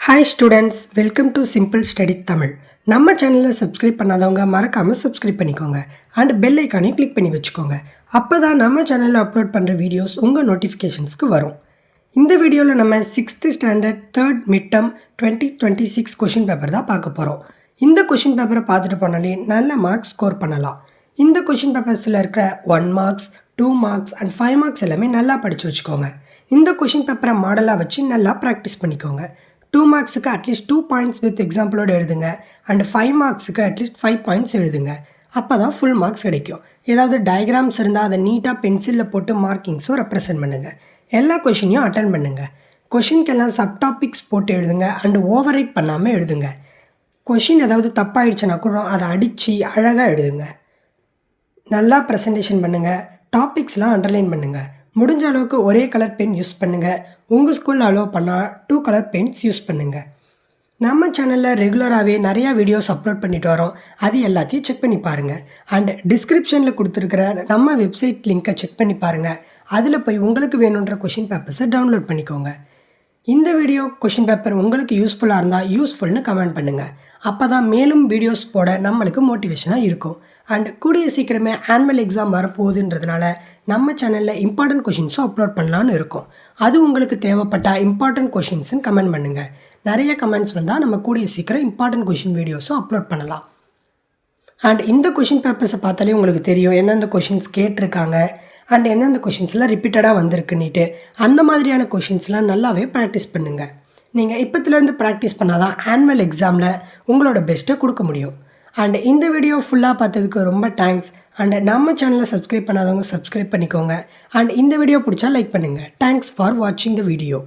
Hi students, welcome to Simple Study Tamil. நம்ம சேனலை subscribe பண்ணாதவங்க மறக்காமல் சப்ஸ்கிரைப் பண்ணிக்கோங்க அண்ட் பெல் ஐக்கானையும் கிளிக் பண்ணி வச்சுக்கோங்க. அப்போ தான் நம்ம சேனலில் அப்லோட் பண்ணுற வீடியோஸ் உங்கள் நோட்டிஃபிகேஷன்ஸ்க்கு வரும். இந்த வீடியோவில் நம்ம 6th standard 3rd mid term 2026 question paper தான் பார்க்க போகிறோம். இந்த கொஷின் பேப்பரை பார்த்துட்டு போனாலே நல்ல மார்க்ஸ் ஸ்கோர் பண்ணலாம். இந்த கொஷின் பேப்பர்ஸில் இருக்கிற 1 மார்க்ஸ் 2 மார்க்ஸ் அண்ட் 5 மார்க்ஸ் எல்லாமே நல்லா படித்து வச்சுக்கோங்க. இந்த கொஷின் பேப்பரை மாடலாக வச்சு நல்லா ப்ராக்டிஸ் பண்ணிக்கோங்க. 2 மார்க்ஸுக்கு அட்லீஸ்ட் 2 பாயிண்ட்ஸ் வித் எக்ஸாம்பிளோடு எழுதுங்க அண்ட் 5 மார்க்ஸுக்கு அட்லீஸ்ட் 5 பாயிண்ட்ஸ் எழுதுங்க. அப்போ தான் ஃபுல் மார்க்ஸ் கிடைக்கும். ஏதாவது டயக்ராம்ஸ் இருந்தால் அதை நீட்டாக பென்சிலில் போட்டு மார்க்கிங்ஸும் ரெப்ரசென்ட் பண்ணுங்கள். எல்லா கொஷினையும் அட்டன் பண்ணுங்கள். கொஷினுக்கெல்லாம் சப்டாபிக்ஸ் போட்டு எழுதுங்க அண்டு ஓவர் ரைட் பண்ணாமல் எழுதுங்க. கொஷின் ஏதாவது தப்பாயிடுச்சுன்னா கூட அதை அடித்து அழகாக எழுதுங்க. நல்லா ப்ரெசன்டேஷன் பண்ணுங்கள். டாபிக்ஸ்லாம் அண்டர்லைன் பண்ணுங்கள். முடிஞ்ச அளவுக்கு ஒரே கலர் பென் யூஸ் பண்ணுங்கள். உங்கள் ஸ்கூலில் அலோவ் பண்ணால் 2 கலர் பென்ஸ் யூஸ் பண்ணுங்கள். நம்ம சேனலில் ரெகுலராகவே நிறையா வீடியோஸ் அப்லோட் பண்ணிட்டு வரோம். அது எல்லாத்தையும் செக் பண்ணி பாருங்கள். அண்ட் டிஸ்கிரிப்ஷனில் கொடுத்துருக்கிற நம்ம வெப்சைட் லிங்க்கை செக் பண்ணி பாருங்கள். அதில் போய் உங்களுக்கு வேணுன்ற கொஷின் பேப்பர்ஸை டவுன்லோட் பண்ணிக்கோங்க. இந்த வீடியோ கொஷின் பேப்பர் உங்களுக்கு யூஸ்ஃபுல்லாக இருந்தால் யூஸ்ஃபுல்னு கமெண்ட் பண்ணுங்கள். அப்போ தான் மேலும் வீடியோஸ் போட நம்மளுக்கு மோட்டிவேஷனாக இருக்கும். அண்ட் கூடிய சீக்கிரமே ஆனுவல் எக்ஸாம் வரப்போகுதுன்றதுனால நம்ம சேனலில் இம்பார்ட்டன்ட் கொஷின்ஸும் அப்லோட் பண்ணலான்னு இருக்கும். அது உங்களுக்கு தேவைப்பட்ட இம்பார்ட்டன்ட் கொஷின்ஸ்னு கமெண்ட் பண்ணுங்கள். நிறைய கமெண்ட்ஸ் வந்தால் நம்ம கூடிய சீக்கிரம் இம்பார்ட்டன்ட் கொஷின் வீடியோஸும் அப்லோட் பண்ணலாம். அண்ட் இந்த கொஷின் பேப்பர்ஸை பார்த்தாலே உங்களுக்கு தெரியும் எந்தெந்த கொஷின்ஸ் கேட்டிருக்காங்க அண்ட் எந்தெந்த கொஷின்ஸ்லாம் ரிப்பீட்டடாக வந்திருக்குன்னுட்டு. அந்த மாதிரியான கொஷின்ஸ்லாம் நல்லாவே ப்ராக்டிஸ் பண்ணுங்கள். நீங்கள் இப்போத்துலேருந்து ப்ராக்டிஸ் பண்ணால் தான் ஆனுவல் எக்ஸாமில் உங்களோட பெஸ்ட்டை கொடுக்க முடியும். அண்ட் இந்த வீடியோ ஃபுல்லாக பார்த்ததுக்கு ரொம்ப தேங்க்ஸ். அண்ட் நம்ம சேனலை சப்ஸ்கிரைப் பண்ணாதவங்க சப்ஸ்கிரைப் பண்ணிக்கோங்க. அண்ட் இந்த வீடியோ பிடிச்சா லைக் பண்ணுங்கள். தேங்க்ஸ் ஃபார் வாட்சிங் த வீடியோ.